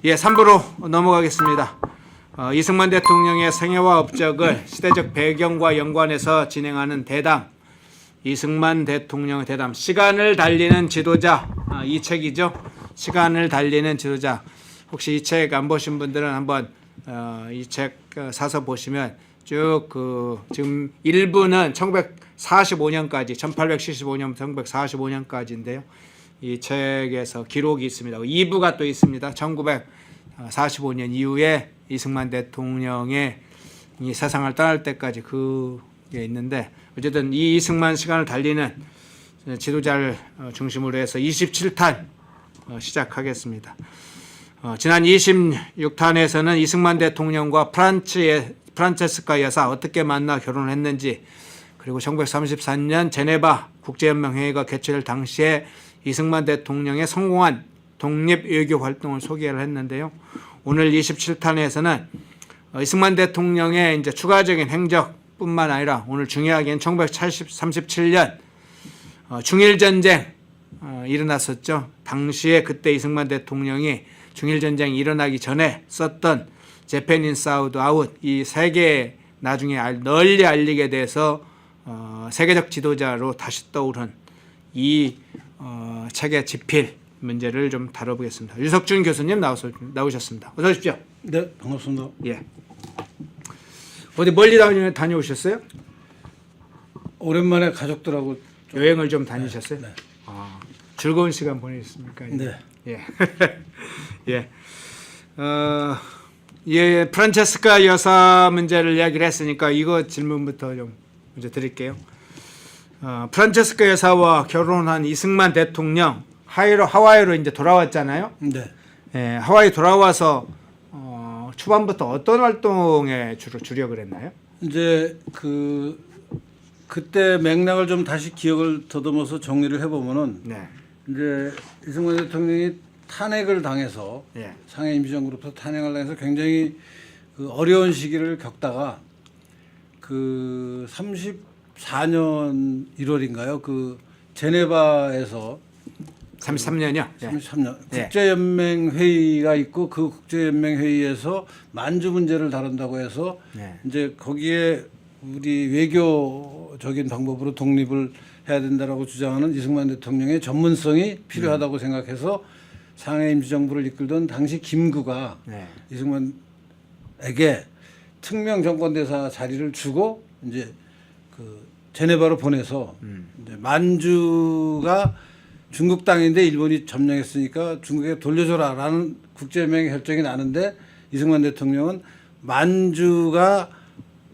예, 3부로 넘어가겠습니다. 이승만 대통령의 생애와 업적을 시대적 배경과 연관해서 진행하는 대담, 이승만 대통령의 대담, 시간을 달리는 지도자, 이 책이죠. 시간을 달리는 지도자. 혹시 이 책 안 보신 분들은 한번 이 책 사서 보시면 쭉 지금 1부는 1945년까지 1875년부터 1945년까지인데요. 이 책에서 기록이 있습니다. 2부가 또 있습니다. 1945년 이후에 이승만 대통령의 이 세상을 떠날 때까지 그게 있는데, 어쨌든 이 이승만 시간을 달리는 지도자를 중심으로 해서 27탄 시작하겠습니다. 지난 26탄에서는 이승만 대통령과 프란체스카 여사 어떻게 만나 결혼을 했는지, 그리고 1934년 제네바 국제연맹회의가 개최될 당시에 이승만 대통령의 성공한 독립외교 활동을 소개를 했는데요. 오늘 27탄에서는 이승만 대통령의 이제 추가적인 행적뿐만 아니라 오늘 중요하게는 1937년 중일전쟁 일어났었죠. 당시에 그때 이승만 대통령이 중일전쟁이 일어나기 전에 썼던 재팬 인사우드 아웃, 이 세 개 나중에 널리 알리게 돼서 세계적 지도자로 다시 떠오른 이 책의 집필 문제를 좀 다뤄보겠습니다. 유석준 교수님 나오셨습니다. 어서 오십시오. 네, 반갑습니다. 예. 어디 멀리 다녀오셨어요? 오랜만에 가족들하고 여행을 좀 다니셨어요? 네. 즐거운 시간 보내셨습니까? 네. 예. 예. 예, 프란체스카 여사 문제를 이야기를 했으니까 이거 질문부터 좀 먼저 드릴게요. 프란체스카 여사와 결혼한 이승만 대통령 하와이로 이제 돌아왔잖아요. 네. 예, 하와이 돌아와서 초반부터 어떤 활동에 주로 주력을 했나요? 이제 그때 맥락을 좀 다시 기억을 더듬어서 정리를 해보면은 네. 이제 이승만 대통령이 탄핵을 당해서 예. 상해 임시정부로부터 탄핵을 당해서 굉장히 어려운 시기를 겪다가 34년 1월인가요? 제네바에서 33년이요? 33년 예. 국제연맹 회의가 있고 그 국제연맹 회의에서 만주 문제를 다룬다고 해서 네. 이제 거기에 우리 외교적인 방법으로 독립을 해야 된다라고 주장하는 이승만 대통령의 전문성이 필요하다고 생각해서 상해 임시정부를 이끌던 당시 김구가 네. 이승만에게 특명 정권대사 자리를 주고 이제 제네바로 보내서 이제 만주가 중국 땅인데 일본이 점령했으니까 중국에 돌려줘라라는 국제연맹의 결정이 나는데 이승만 대통령은 만주가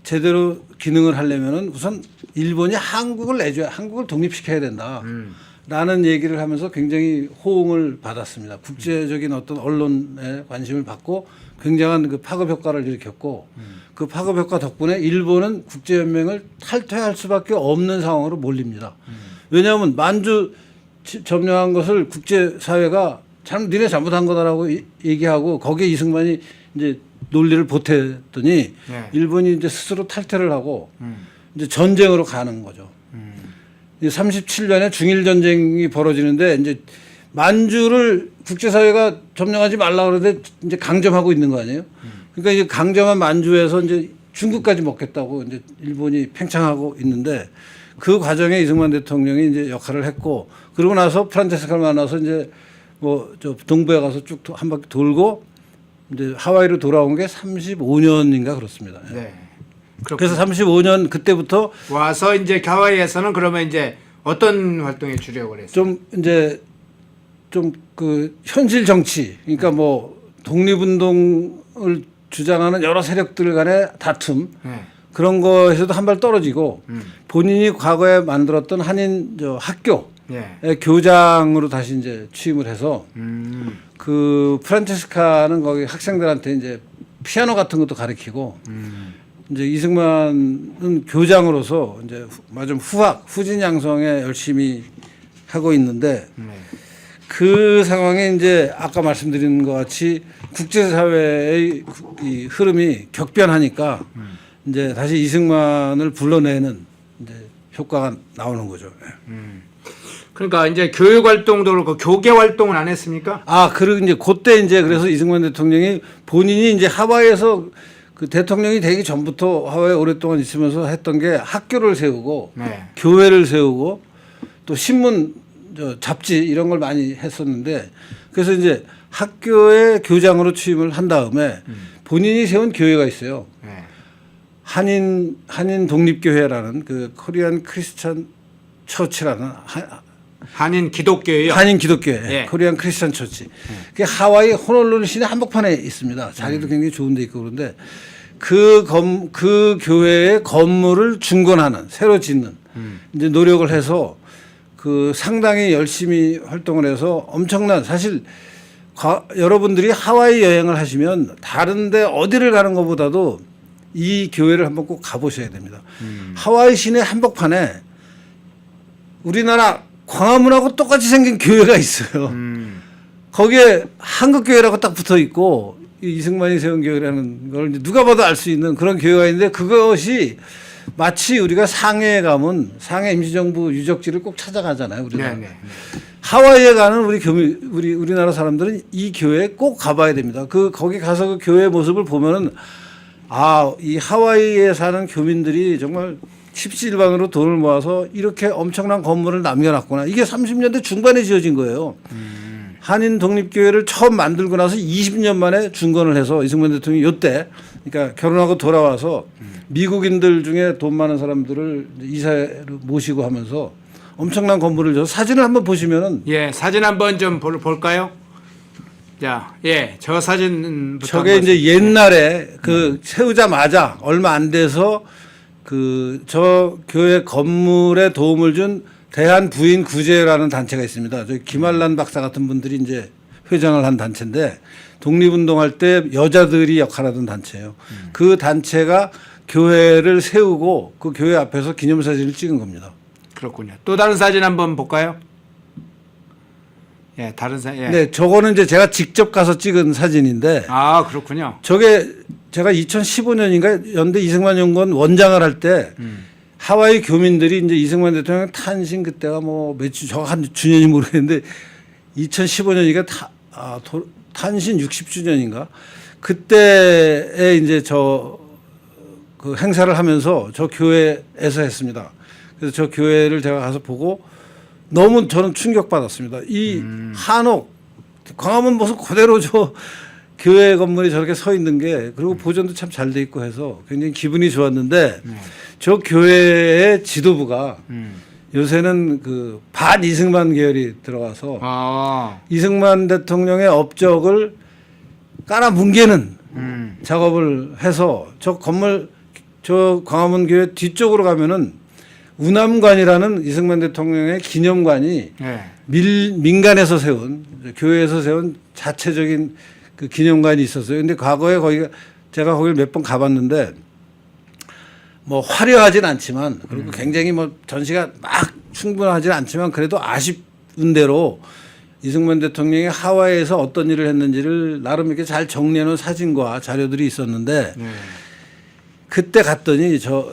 제대로 기능을 하려면은 우선 일본이 한국을 독립시켜야 된다. 라는 얘기를 하면서 굉장히 호응을 받았습니다. 국제적인 어떤 언론의 관심을 받고 굉장한 파급 효과를 일으켰고 그 파급 효과 덕분에 일본은 국제연맹을 탈퇴할 수밖에 없는 상황으로 몰립니다. 왜냐하면 만주 점령한 것을 국제사회가 니네 잘못한 거다라고 얘기하고 거기에 이승만이 이제 논리를 보탰더니 네. 일본이 이제 스스로 탈퇴를 하고 이제 전쟁으로 가는 거죠. 37년에 중일 전쟁이 벌어지는데 이제 만주를 국제사회가 점령하지 말라 그러는데 이제 강점하고 있는 거 아니에요? 그러니까 이제 강점한 만주에서 이제 중국까지 먹겠다고 이제 일본이 팽창하고 있는데 그 과정에 이승만 대통령이 이제 역할을 했고 그러고 나서 프란체스카를 만나서 이제 동부에 가서 쭉 한 바퀴 돌고 이제 하와이로 돌아온 게 35년인가 그렇습니다. 네. 그래서 35년 그때부터 와서 이제 하와이에서는 그러면 이제 어떤 활동에 주력을 했어요? 좀 현실 정치, 그러니까 독립운동을 주장하는 여러 세력들 간의 다툼 네. 그런 거에서도 한 발 떨어지고 본인이 과거에 만들었던 한인 학교의 네. 교장으로 다시 이제 취임을 해서 프란체스카는 거기 학생들한테 이제 피아노 같은 것도 가르치고 이제 이승만은 교장으로서 이제 좀 후진 양성에 열심히 하고 있는데 그 상황에 이제 아까 말씀드린 것 같이 국제사회의 이 흐름이 격변하니까 이제 다시 이승만을 불러내는 이제 효과가 나오는 거죠. 그러니까 이제 교육 활동도 그렇고 교계 활동은 안 했습니까? 그리고 이제 그때 이제 그래서 이승만 대통령이 본인이 이제 하와이에서 그 대통령이 되기 전부터 하와이에 오랫동안 있으면서 했던 게 학교를 세우고 네. 교회를 세우고 또 신문 잡지 이런 걸 많이 했었는데 그래서 이제 학교의 교장으로 취임을 한 다음에 본인이 세운 교회가 있어요. 네. 한인 독립교회라는 그 코리안 크리스천 처치라는 한인 기독교예요. 한인 기독교회 예. 코리안 크리스천 처치. 그게 하와이 호놀룰루 시내 한복판에 있습니다. 자리도 굉장히 좋은 데 있고 그런데 그 교회의 건물을 중건하는 새로 짓는 이제 노력을 해서 그 상당히 열심히 활동을 해서 엄청난 사실 여러분들이 하와이 여행을 하시면 다른데 어디를 가는 것보다도 이 교회를 한번 꼭 가보셔야 됩니다. 하와이 시내 한복판에 우리나라 광화문하고 똑같이 생긴 교회가 있어요. 거기에 한국교회라고 딱 붙어 있고 이승만이 세운 교회라는 걸 이제 누가 봐도 알 수 있는 그런 교회가 있는데 그것이 마치 우리가 상해에 가면 상해 임시정부 유적지를 꼭 찾아가잖아요. 우리가. 네. 하와이에 가는 우리나라 사람들은 이 교회에 꼭 가봐야 됩니다. 거기 가서 그 교회 모습을 보면은 이 하와이에 사는 교민들이 정말 십시일반으로 돈을 모아서 이렇게 엄청난 건물을 남겨놨구나. 이게 30년대 중반에 지어진 거예요. 한인 독립교회를 처음 만들고 나서 20년 만에 중건을 해서 이승만 대통령이 요때 그러니까 결혼하고 돌아와서 미국인들 중에 돈 많은 사람들을 이사로 모시고 하면서 엄청난 건물을 져서 사진을 한번 보시면은 예, 사진 한번 좀 볼까요? 자, 예, 저 사진부터 저게 이제 옛날에 그 세우자마자 얼마 안 돼서 저 교회 건물에 도움을 준 대한 부인 구제라는 단체가 있습니다. 저기 김한란 박사 같은 분들이 이제 회장을 한 단체인데 독립운동할 때 여자들이 역할하던 단체예요. 그 단체가 교회를 세우고 그 교회 앞에서 기념사진을 찍은 겁니다. 그렇군요. 또 다른 사진 한번 볼까요? 예, 다른 사진. 예. 네, 저거는 이제 제가 직접 가서 찍은 사진인데 그렇군요. 저게 제가 2015년인가 연대 이승만 연구원 원장을 할 때 하와이 교민들이 이제 이승만 대통령 탄신 그때가 뭐 한 주년이 모르겠는데 2015년이니까 탄신 60주년인가 그때에 이제 그 행사를 하면서 저 교회에서 했습니다. 그래서 저 교회를 제가 가서 보고 너무 저는 충격받았습니다. 이 한옥 광화문 모습 그대로 저 교회 건물이 저렇게 서 있는 게 그리고 보존도 참 잘 돼 있고 해서 굉장히 기분이 좋았는데 저 교회의 지도부가 요새는 그 반 이승만 계열이 들어가서 이승만 대통령의 업적을 깔아뭉개는 작업을 해서 저 건물 저 광화문 교회 뒤쪽으로 가면은 우남관이라는 이승만 대통령의 기념관이 예. 민간에서 세운 교회에서 세운 자체적인 그 기념관이 있었어요. 근데 과거에 제가 거기를 몇 번 가봤는데 뭐 화려하진 않지만 그리고 굉장히 뭐 전시가 막 충분하진 않지만 그래도 아쉬운 대로 이승만 대통령이 하와이에서 어떤 일을 했는지를 나름 이렇게 잘 정리해 놓은 사진과 자료들이 있었는데 그때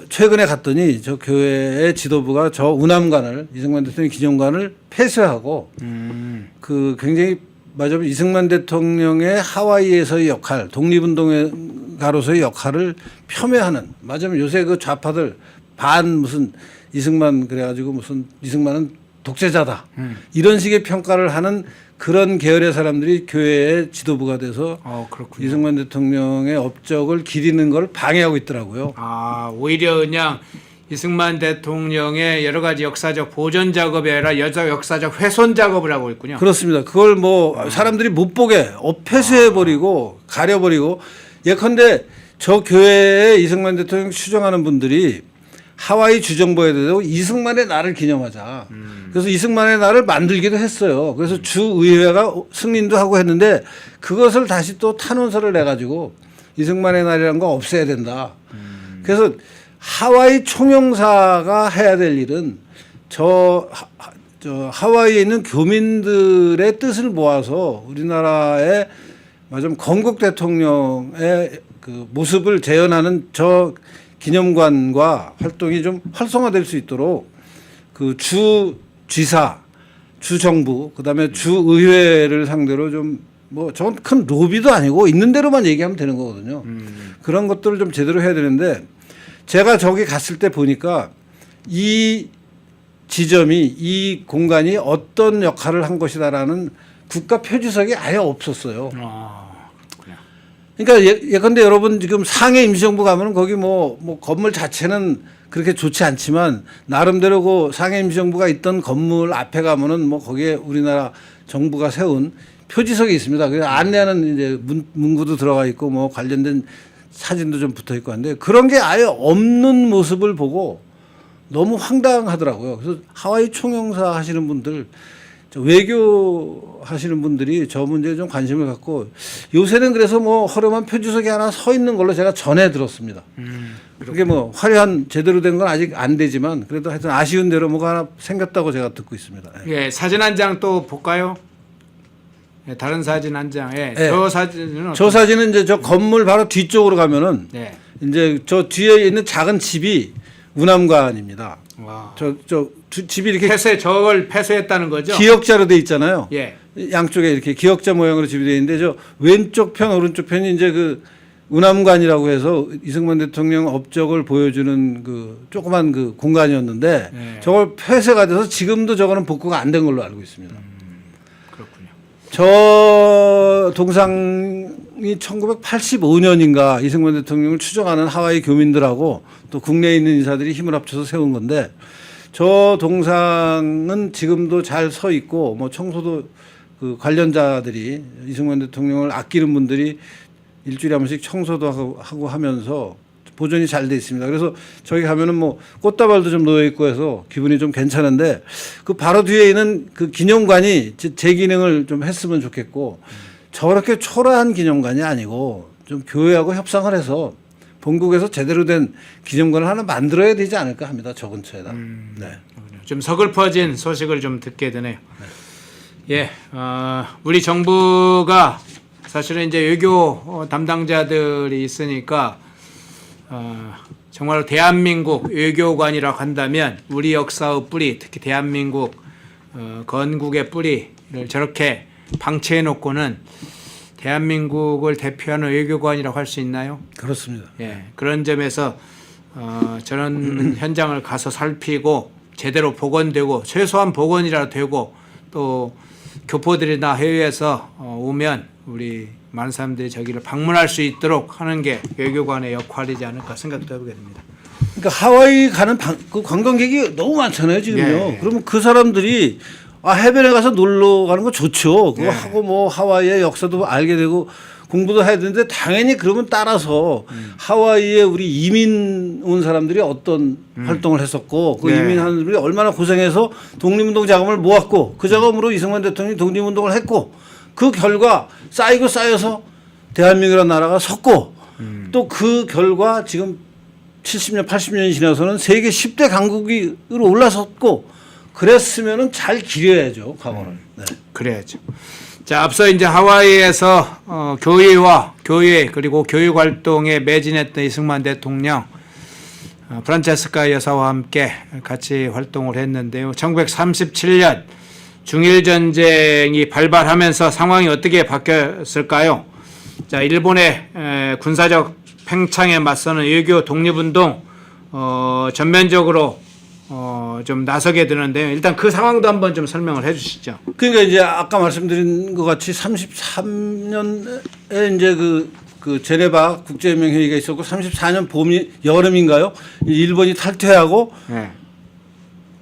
최근에 갔더니 저 교회의 지도부가 저 운암관을 이승만 대통령 기념관을 폐쇄하고 그 굉장히 맞아요. 이승만 대통령의 하와이에서의 역할, 독립운동가로서의 역할을 폄훼하는 맞아요. 요새 그 좌파들 무슨 이승만 그래가지고 무슨 이승만은 독재자다 이런 식의 평가를 하는 그런 계열의 사람들이 교회의 지도부가 돼서 그렇군요. 이승만 대통령의 업적을 기리는 걸 방해하고 있더라고요. 오히려 그냥 이승만 대통령의 여러 가지 역사적 보존 작업이 아니라 역사적 훼손 작업을 하고 있군요. 그렇습니다. 그걸 뭐 사람들이 못 보게 폐쇄해버리고 가려버리고 예컨대 저 교회에 이승만 대통령 추정하는 분들이 하와이 주정부에 대해서 이승만의 날을 기념하자. 그래서 이승만의 날을 만들기도 했어요. 그래서 주의회가 승인도 하고 했는데 그것을 다시 또 탄원서를 내가지고 이승만의 날이라는 거 없애야 된다. 그래서 하와이 총영사가 해야 될 일은 저 하와이에 있는 교민들의 뜻을 모아서 우리나라의 건국 대통령의 그 모습을 재현하는 저 기념관과 활동이 좀 활성화될 수 있도록 그 주 지사 주정부 그다음에 주의회를 상대로 좀 뭐 저건 큰 로비도 아니고 있는 대로만 얘기하면 되는 거거든요. 그런 것들을 좀 제대로 해야 되는데 제가 저기 갔을 때 보니까 이 지점이 이 공간이 어떤 역할을 한 것이다라는 국가 표지석이 아예 없었어요. 그렇군요. 그러니까 예컨대 여러분 지금 상해 임시정부 가면은 거기 뭐 건물 자체는 그렇게 좋지 않지만 나름대로 그 상해 임시정부가 있던 건물 앞에 가면은 뭐 거기에 우리나라 정부가 세운 표지석이 있습니다. 그래서 안내하는 이제 문구도 들어가 있고 뭐 관련된 사진도 좀 붙어 있고 한데 그런 게 아예 없는 모습을 보고 너무 황당하더라고요. 그래서 하와이 총영사 하시는 분들, 외교 하시는 분들이 저 문제에 좀 관심을 갖고 요새는 그래서 뭐 허름한 표지석이 하나 서 있는 걸로 제가 전해 들었습니다. 그게 뭐 화려한 제대로 된 건 아직 안 되지만 그래도 하여튼 아쉬운 대로 뭐가 하나 생겼다고 제가 듣고 있습니다. 예, 사진 한 장 또 볼까요? 예, 다른 사진 한 장. 예, 예. 저 사진은 저 사진은 이제 저 건물 바로 뒤쪽으로 가면은 네. 이제 저 뒤에 있는 작은 집이 운암관입니다. 와. 집이 이렇게 저걸 폐쇄했다는 거죠? 기역자로 돼 있잖아요. 예. 양쪽에 이렇게 기역자 모양으로 집이 돼 있는데 저 왼쪽 편 오른쪽 편이 이제 그 운암관이라고 해서 이승만 대통령 업적을 보여주는 그 조그만 그 공간이었는데 네. 저걸 폐쇄가 돼서 지금도 저거는 복구가 안 된 걸로 알고 있습니다. 그렇군요. 저 동상이 1985년인가 이승만 대통령을 추정하는 하와이 교민들하고 또 국내에 있는 인사들이 힘을 합쳐서 세운 건데 저 동상은 지금도 잘 서 있고 뭐 청소도 그 관련자들이 이승만 대통령을 아끼는 분들이 일주일에 한 번씩 청소도 하고 하면서 보존이 잘 돼 있습니다. 그래서 저기 가면은 뭐 꽃다발도 좀 놓여 있고 해서 기분이 좀 괜찮은데 그 바로 뒤에 있는 그 기념관이 재기능을 좀 했으면 좋겠고 저렇게 초라한 기념관이 아니고 좀 교회하고 협상을 해서 본국에서 제대로 된 기념관을 하나 만들어야 되지 않을까 합니다. 저 근처에다. 네. 좀 서글퍼진 소식을 좀 듣게 되네요. 예, 우리 정부가 사실은 이제 외교 담당자들이 있으니까 정말 대한민국 외교관이라고 한다면 우리 역사의 뿌리, 특히 대한민국 건국의 뿌리를 저렇게 방치해 놓고는 대한민국을 대표하는 외교관이라고 할 수 있나요? 그렇습니다. 예, 그런 점에서 저런 현장을 가서 살피고 제대로 복원되고 최소한 복원이라도 되고 또 교포들이나 해외에서 오면 우리 많은 사람들이 저기를 방문할 수 있도록 하는 게 외교관의 역할이지 않을까 생각도 해보게 됩니다. 그러니까 하와이 가는 그 관광객이 너무 많잖아요 지금요. 예. 그러면 그 사람들이 해변에 가서 놀러 가는 거 좋죠. 그거 예. 하고 뭐 하와이의 역사도 알게 되고 공부도 해야 되는데 당연히 그러면 따라서 하와이에 우리 이민 온 사람들이 어떤 활동을 했었고 그 네. 이민하는 분들이 얼마나 고생해서 독립운동 자금을 모았고 그 자금으로 이승만 대통령이 독립운동을 했고 그 결과 쌓이고 쌓여서 대한민국이라는 나라가 섰고 또 그 결과 지금 70년 80년이 지나서는 세계 10대 강국으로 올라섰고 그랬으면은 잘 기려야죠 과거를. 네. 그래야죠. 자, 앞서 이제 하와이에서 교회와 교회 그리고 교육 활동에 매진했던 이승만 대통령, 프란체스카 여사와 함께 같이 활동을 했는데요. 1937년 중일 전쟁이 발발하면서 상황이 어떻게 바뀌었을까요? 자, 일본의 군사적 팽창에 맞서는 외교 독립운동 전면적으로 좀 나서게 되는데요. 일단 그 상황도 한번 좀 설명을 해주시죠. 그러니까 이제 아까 말씀드린 것 같이 33년에 이제 그 제네바 국제연맹 회의가 있었고 34년 여름인가요? 일본이 탈퇴하고 네.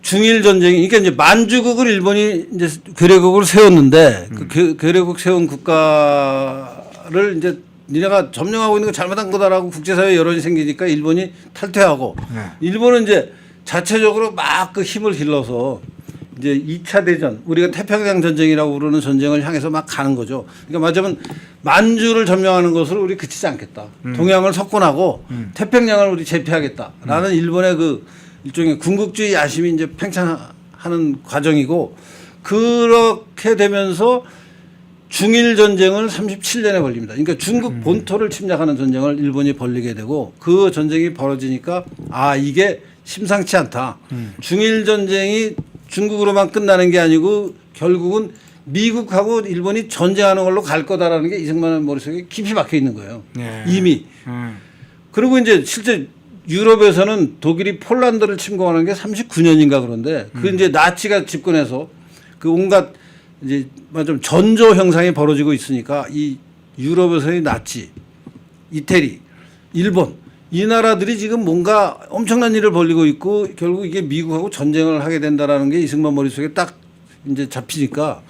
중일 전쟁이 그러니까 이제 만주국을 일본이 이제 괴뢰국을 세웠는데 그 괴뢰국 세운 국가를 이제 니네가 점령하고 있는 거 잘못한 거다라고 국제사회 여론이 생기니까 일본이 탈퇴하고 네. 일본은 이제 자체적으로 막 그 힘을 길러서 이제 2차 대전 우리가 태평양 전쟁이라고 부르는 전쟁을 향해서 막 가는 거죠. 그러니까 말하자면 만주를 점령하는 것으로 우리 그치지 않겠다. 동양을 석권하고 태평양을 우리 제패하겠다라는 일본의 그 일종의 군국주의 야심이 이제 팽창하는 과정이고 그렇게 되면서 중일 전쟁을 37년에 벌립니다. 그러니까 중국 본토를 침략하는 전쟁을 일본이 벌리게 되고 그 전쟁이 벌어지니까 이게 심상치 않다. 중일 전쟁이 중국으로만 끝나는 게 아니고 결국은 미국하고 일본이 전쟁하는 걸로 갈 거다라는 게 이승만 머릿속에 깊이 박혀 있는 거예요. 네. 이미. 그리고 이제 실제 유럽에서는 독일이 폴란드를 침공하는 게 39년인가 그런데 그 이제 나치가 집권해서 그 온갖 이제 좀 전조 형상이 벌어지고 있으니까 이 유럽에서의 나치, 이태리, 일본 이 나라들이 지금 뭔가 엄청난 일을 벌이고 있고 결국 이게 미국하고 전쟁을 하게 된다라는 게 이승만 머릿속에 딱 이제 잡히니까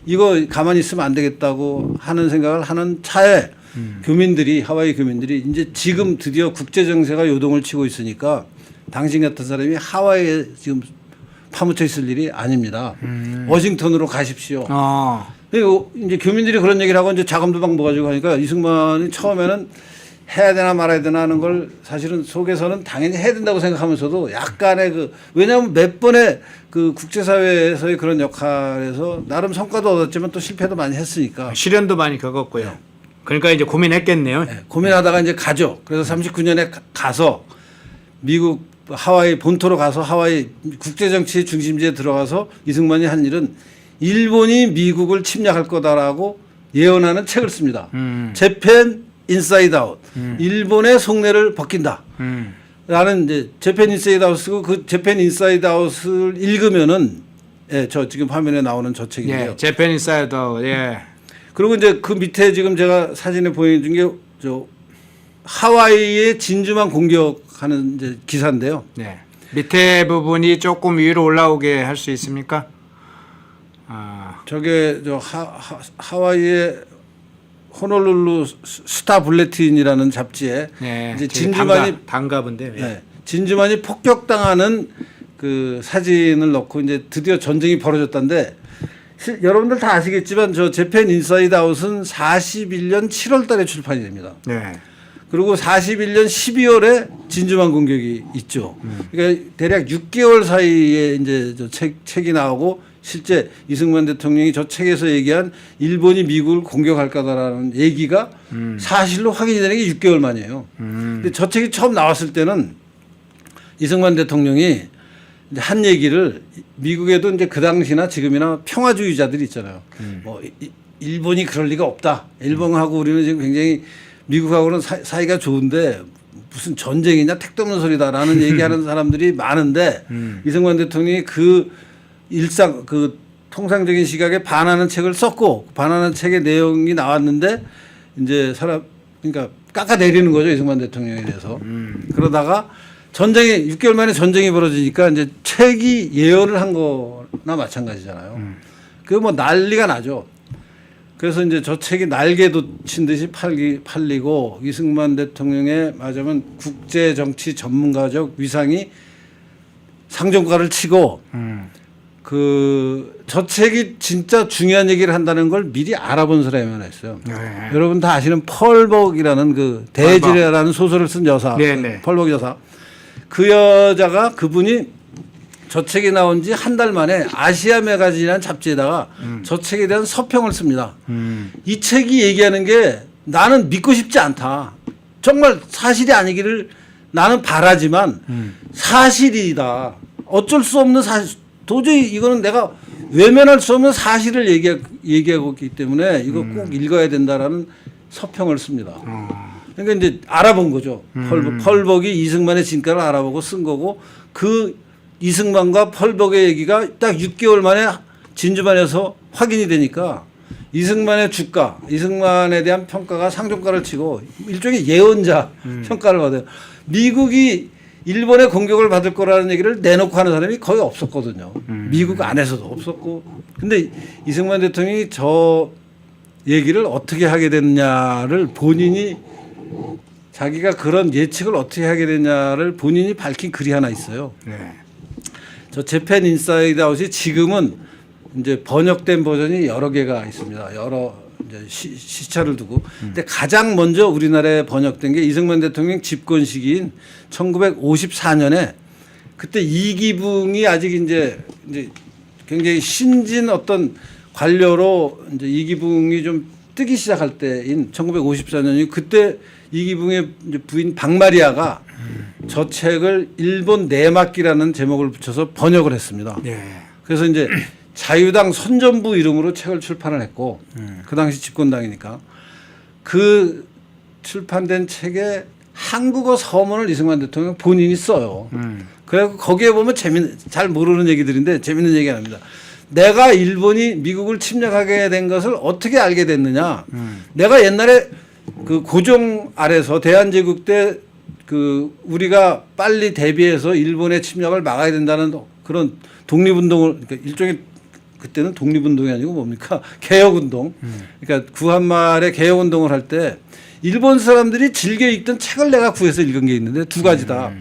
이거 가만히 있으면 안 되겠다고 하는 생각을 하는 차에 교민들이 하와이 교민들이 이제 지금 드디어 국제 정세가 요동을 치고 있으니까 당신 같은 사람이 하와이에 지금 파묻혀 있을 일이 아닙니다. 워싱턴으로 가십시오. 그리고 이제 교민들이 그런 얘기를 하고 이제 자금도 막 모아가지고 하니까 이승만이 처음에는 해야 되나 말아야 되나 하는 걸 사실은 속에서는 당연히 해야 된다고 생각하면서도 약간의 그 왜냐하면 몇 번의 그 국제사회에서의 그런 역할에서 나름 성과도 얻었지만 또 실패도 많이 했으니까 시련도 많이 겪었고요. 그러니까 이제 고민했겠네요. 네, 고민하다가 이제 가죠. 그래서 39년에 가서 미국 하와이 본토로 가서 하와이 국제정치 중심지에 들어가서 이승만이 한 일은 일본이 미국을 침략할 거다라고 예언하는 책을 씁니다. 재팬 인사이드 아웃. 일본의 속내를 벗긴다. 라는 이제 재팬 인사이드 아웃 쓰고 그 재팬 인사이드 아웃을 읽으면은 예, 저 지금 화면에 나오는 저 책인데요. 예, 재팬 인사이드 아웃. 예. 그리고 이제 그 밑에 지금 제가 사진에 보여준 게 저 하와이의 진주만 공격하는 이제 기사인데요. 네. 밑에 부분이 조금 위로 올라오게 할 수 있습니까? 저게 저 하와이의 호놀룰루 스타 블레틴이라는 잡지에 네, 이제 진주만이 단가본데. 예. 네, 진주만이 폭격당하는 그 사진을 넣고 이제 드디어 전쟁이 벌어졌다는데 여러분들 다 아시겠지만 저 재팬 인사이드 아웃은 41년 7월 달에 출판이 됩니다. 네. 그리고 41년 12월에 진주만 공격이 있죠. 그러니까 대략 6개월 사이에 이제 저 책이 나오고 실제 이승만 대통령이 저 책에서 얘기한 일본이 미국을 공격할 거다라는 얘기가 사실로 확인이 되는 게 6개월 만이에요. 근데 저 책이 처음 나왔을 때는 이승만 대통령이 이제 한 얘기를 미국에도 이제 그 당시나 지금이나 평화주의자들이 있잖아요. 뭐 일본이 그럴 리가 없다. 일본하고 우리는 지금 굉장히 미국하고는 사이가 좋은데 무슨 전쟁이냐 택도 없는 소리다라는 얘기하는 사람들이 많은데 이승만 대통령이 그 일상 그 통상적인 시각에 반하는 책을 썼고 반하는 책의 내용이 나왔는데 이제 그러니까 깎아내리는 거죠 이승만 대통령에 대해서 그러다가 전쟁이 6개월 만에 전쟁이 벌어지니까 이제 책이 예언을 한 거나 마찬가지잖아요. 그 뭐 난리가 나죠. 그래서 이제 저 책이 날개도 친 듯이 팔리고 이승만 대통령의 말하자면 국제 정치 전문가적 위상이 상종가를 치고 그 저 책이 진짜 중요한 얘기를 한다는 걸 미리 알아본 사람이만 했어요. 네. 여러분 다 아시는 펄벅이라는 그 대지레라는 소설을 쓴 여사, 네네. 펄벅 여사. 그 여자가 그분이 저 책이 나온 지 한 달 만에 아시아 매거진이라는 잡지에다가 저 책에 대한 서평을 씁니다. 이 책이 얘기하는 게 나는 믿고 싶지 않다. 정말 사실이 아니기를 나는 바라지만 사실이다. 어쩔 수 없는 사실. 도저히 이거는 내가 외면할 수 없는 사실을 얘기하고 있기 때문에 이거 꼭 읽어야 된다라는 서평을 씁니다. 그러니까 이제 알아본 거죠. 펄벅이 이승만의 진가를 알아보고 쓴 거고 그 이승만과 펄벅의 얘기가 딱 6개월 만에 진주만에서 확인이 되니까 이승만의 주가, 이승만에 대한 평가가 상종가를 치고 일종의 예언자 평가를 받아요. 미국이 일본의 공격을 받을 거라는 얘기를 내놓고 하는 사람이 거의 없었거든요. 미국 안에서도 없었고. 근데 이승만 대통령이 저 얘기를 어떻게 하게 됐냐를 본인이 자기가 그런 예측을 어떻게 하게 됐냐를 본인이 밝힌 글이 하나 있어요. 네. 저 재팬 인사이드 아웃이 지금은 이제 번역된 버전이 여러 개가 있습니다. 여러 이제 시차를 두고. 근데 가장 먼저 우리나라에 번역된 게 이승만 대통령 집권 시기인 1954년에 그때 이기붕이 아직 이제 굉장히 신진 어떤 관료로 이제 이기붕이 좀 뜨기 시작할 때인 1954년이 그때 이기붕의 이제 부인 박마리아가 저 책을 일본 내막기라는 제목을 붙여서 번역을 했습니다. 네. 그래서 이제 자유당 선전부 이름으로 책을 출판을 했고 그 당시 집권당이니까 그 출판된 책에 한국어 서문을 이승만 대통령 본인이 써요. 그래서 거기에 보면 잘 모르는 얘기들인데 재밌는 얘기 합니다. 내가 일본이 미국을 침략하게 된 것을 어떻게 알게 됐느냐. 내가 옛날에 그 고종 아래서 대한제국 때 그 우리가 빨리 대비해서 일본의 침략을 막아야 된다는 그런 독립운동을 그러니까 일종의 그때는 독립운동이 아니고 뭡니까 개혁운동. 그러니까 구한말에 개혁운동을 할 때 일본 사람들이 즐겨 읽던 책을 내가 구해서 읽은 게 있는데 두 가지다.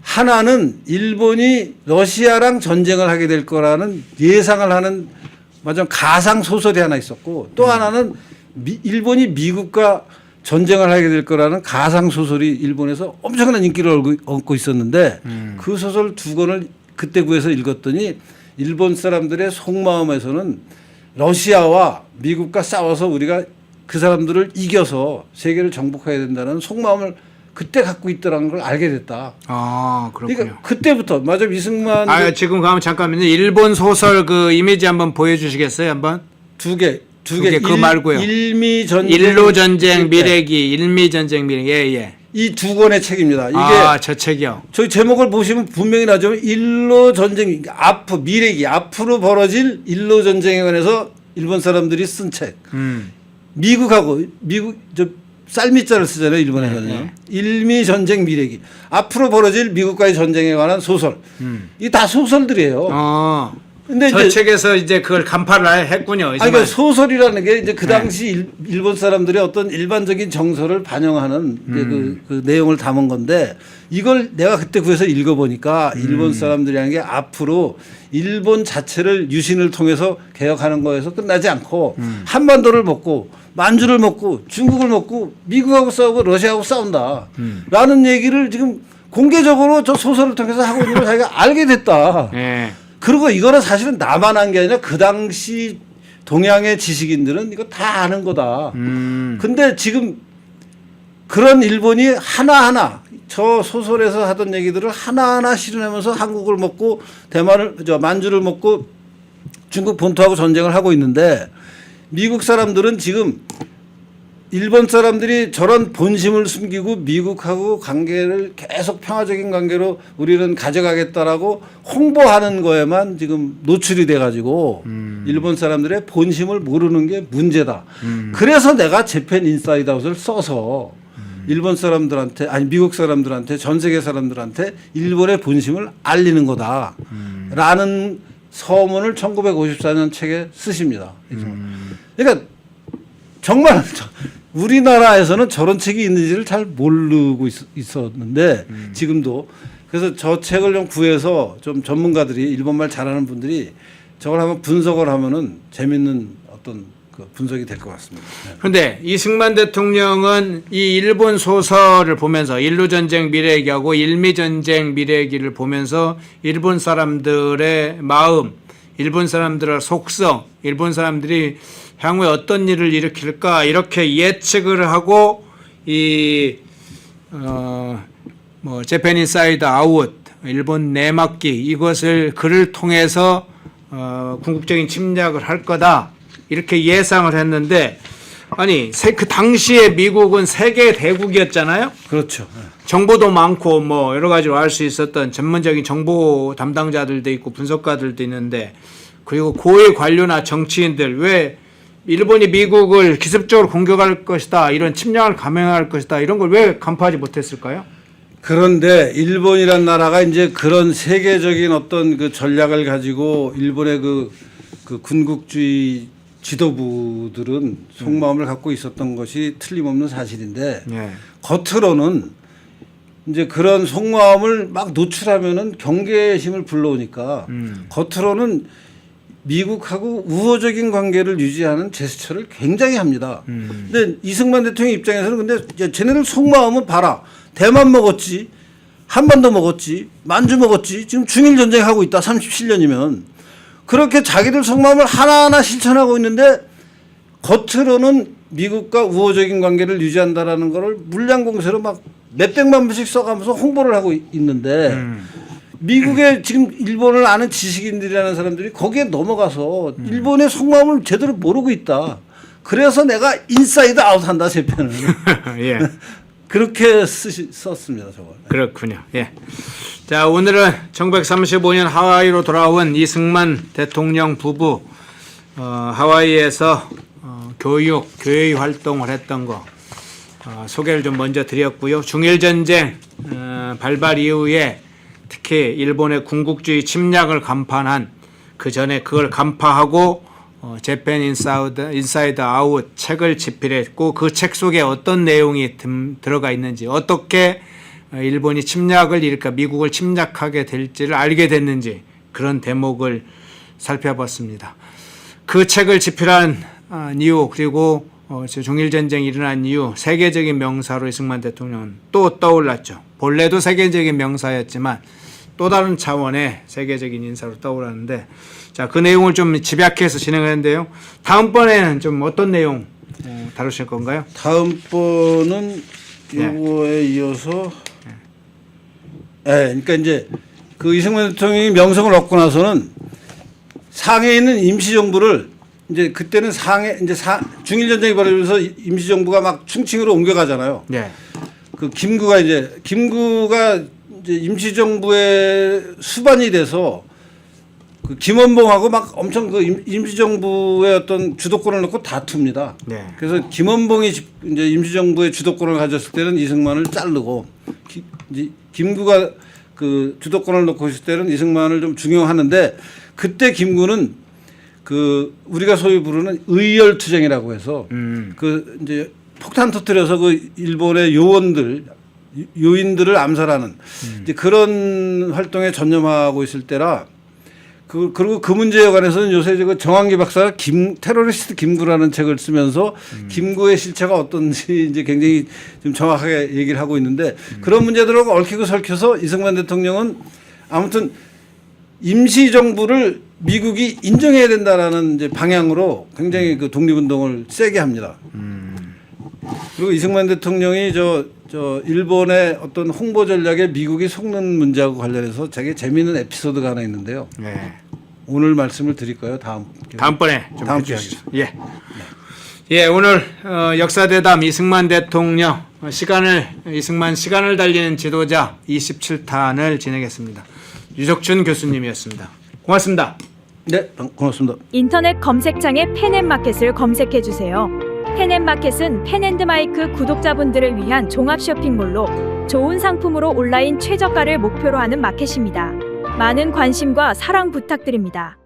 하나는 일본이 러시아랑 전쟁을 하게 될 거라는 예상을 하는 맞아 가상 소설이 하나 있었고 또 하나는 일본이 미국과 전쟁을 하게 될 거라는 가상 소설이 일본에서 엄청난 인기를 얻고 있었는데 그 소설 두 권을 그때 구해서 읽었더니 일본 사람들의 속마음에서는 러시아와 미국과 싸워서 우리가 그 사람들을 이겨서 세계를 정복해야 된다는 속마음을 그때 갖고 있더라는 걸 알게 됐다. 아, 그렇군요. 그러니까 그때부터 맞아 이승만. 지금 가면 잠깐만요. 일본 소설 그 이미지 한번 보여주시겠어요? 한번 두 개. 그거 말고요. 일로 전쟁 미래기, 일미 전쟁 미래기. 예. 이 두 권의 책입니다. 이게 저 책이요. 저희 제목을 보시면 분명히 나죠. 일로 전쟁 미래기 앞으로 벌어질 일로 전쟁에 관해서 일본 사람들이 쓴 책. 미국하고 저 쌀미자를 쓰잖아요. 일본에서는. 일미 전쟁 미래기. 앞으로 벌어질 미국과의 전쟁에 관한 소설. 이게 다 소설들이에요. 근데 저 책에서 이제 그걸 간파를 했군요. 그러니까 소설이라는 게 이제 그 당시 일본 사람들의 어떤 일반적인 정서를 반영하는 이제 그 내용을 담은 건데 이걸 내가 그때 구해서 읽어보니까 일본 사람들이라는 게 앞으로 일본 자체를 유신을 통해서 개혁하는 거에서 끝나지 않고 한반도를 먹고 만주를 먹고 중국을 먹고 미국하고 싸우고 러시아하고 싸운다. 라는 얘기를 지금 공개적으로 저 소설을 통해서 하고 있는 걸 자기가 알게 됐다. 예. 그리고 이거는 사실은 나만 한 게 아니라 그 당시 동양의 지식인들은 이거 다 아는 거다. 근데 지금 그런 일본이 하나하나 저 소설에서 하던 얘기들을 하나하나 실현하면서 한국을 먹고 만주를 먹고 중국 본토하고 전쟁을 하고 있는데 미국 사람들은 지금 일본 사람들이 저런 본심을 숨기고 미국하고 관계를 계속 평화적인 관계로 우리는 가져가겠다라고 홍보하는 거에만 지금 노출이 돼가지고 일본 사람들의 본심을 모르는 게 문제다. 그래서 내가 재팬 인사이드 아웃을 써서 일본 사람들한테 미국 사람들한테 전 세계 사람들한테 일본의 본심을 알리는 거다라는 서문을 1954년 책에 쓰십니다. 그러니까 정말 우리나라에서는 저런 책이 있는지를 잘 모르고 있었는데 지금도 그래서 저 책을 좀 구해서 좀 전문가들이 일본말 잘하는 분들이 저걸 한번 분석을 하면은 재밌는 어떤 그 분석이 될 것 같습니다. 그런데 이승만 대통령은 이 일본 소설을 보면서 일로 전쟁 미래기하고 일미 전쟁 미래기를 보면서 일본 사람들의 마음, 일본 사람들의 속성, 일본 사람들이 향후에 어떤 일을 일으킬까 이렇게 예측을 하고 재팬 인사이드 아웃 일본 내막기 이것을 글을 통해서 궁극적인 침략을 할 거다 이렇게 예상을 했는데 그 당시에 미국은 세계 대국이었잖아요. 그렇죠. 정보도 많고 뭐 여러 가지로 알 수 있었던 전문적인 정보 담당자들도 있고 분석가들도 있는데 그리고 고위 관료나 정치인들 왜 일본이 미국을 기습적으로 공격할 것이다 이런 침략을 감행할 것이다 이런 걸 왜 간파하지 못했을까요? 그런데 일본이란 나라가 이제 그런 세계적인 어떤 그 전략을 가지고 일본의 그 군국주의 지도부들은 속마음을 갖고 있었던 것이 틀림없는 사실인데 겉으로는 이제 그런 속마음을 막 노출하면은 경계심을 불러오니까 겉으로는 미국하고 우호적인 관계를 유지하는 제스처를 굉장히 합니다. 근데 이승만 대통령 입장에서는 근데 쟤네들 속마음은 봐라. 대만 먹었지. 한반도 먹었지. 만주 먹었지. 지금 중일 전쟁하고 있다. 37년이면. 그렇게 자기들 속마음을 하나하나 실천하고 있는데 겉으로는 미국과 우호적인 관계를 유지한다라는 거를 물량 공세로 막 몇백만 부씩 써가면서 홍보를 하고 있는데 미국에 지금 일본을 아는 지식인들이라는 사람들이 거기에 넘어가서 일본의 속마음을 제대로 모르고 있다. 그래서 내가 인사이드 아웃한다 제 편은. 예. 그렇게 썼습니다 저걸. 그렇군요. 예. 자, 오늘은 1935년 하와이로 돌아온 이승만 대통령 부부 하와이에서 교회 활동을 했던 거 소개를 좀 먼저 드렸고요. 중일전쟁 발발 이후에 특히 일본의 군국주의 침략을 간파한 그 전에 그걸 간파하고 재팬 인사이드 아웃 책을 집필했고 그 책 속에 어떤 내용이 들어가 있는지 어떻게 일본이 침략을 일으켜 미국을 침략하게 될지를 알게 됐는지 그런 대목을 살펴봤습니다. 그 책을 집필한 이유 그리고 중일전쟁이 일어난 이후 세계적인 명사로 이승만 대통령은 또 떠올랐죠. 본래도 세계적인 명사였지만 또 다른 차원의 세계적인 인사로 떠올랐는데 자, 그 내용을 좀 집약해서 진행하는데요. 다음번에는 좀 어떤 내용 다루실 건가요? 다음번은 요거에 이어서 그러니까 이제 그 이승만 대통령이 명성을 얻고 나서는 상해에 있는 임시정부를 이제 그때는 중일전쟁이 벌어지면서 임시정부가 막 충칭으로 옮겨가잖아요. 네. 그 김구가 이제 임시정부의 수반이 돼서 그 김원봉하고 막 엄청 그 임시정부의 어떤 주도권을 놓고 다툽니다. 네. 그래서 김원봉이 이제 임시정부의 주도권을 가졌을 때는 이승만을 자르고 이제 김구가 그 주도권을 놓고 있을 때는 이승만을 좀 중용하는데 그때 김구는 그 우리가 소위 부르는 의열투쟁이라고 해서 그 이제 폭탄 터뜨려서 그 일본의 요인들을 암살하는 이제 그런 활동에 전념하고 있을 때라 그리고 그 문제에 관해서는 요새 그 정한기 박사가 테러리스트 김구라는 책을 쓰면서 김구의 실체가 어떤지 이제 굉장히 좀 정확하게 얘기를 하고 있는데 그런 문제들하고 얽히고 설켜서 이승만 대통령은 아무튼 임시정부를 미국이 인정해야 된다라는 이제 방향으로 굉장히 그 독립운동을 세게 합니다. 그리고 이승만 대통령이 저 일본의 어떤 홍보 전략에 미국이 속는 문제하고 관련해서 되게 재미있는 에피소드가 하나 있는데요. 네. 오늘 말씀을 드릴까요? 다음번에 좀 다음 해주시죠. 예. 예, 오늘 역사대담 이승만 대통령 이승만 시간을 달리는 지도자 27탄을 진행했습니다. 유석춘 교수님이었습니다. 고맙습니다. 네, 고맙습니다. 인터넷 검색창에 펜앤마켓을 검색해 주세요. 펜앤마켓은 펜앤드마이크 구독자분들을 위한 종합 쇼핑몰로 좋은 상품으로 온라인 최저가를 목표로 하는 마켓입니다. 많은 관심과 사랑 부탁드립니다.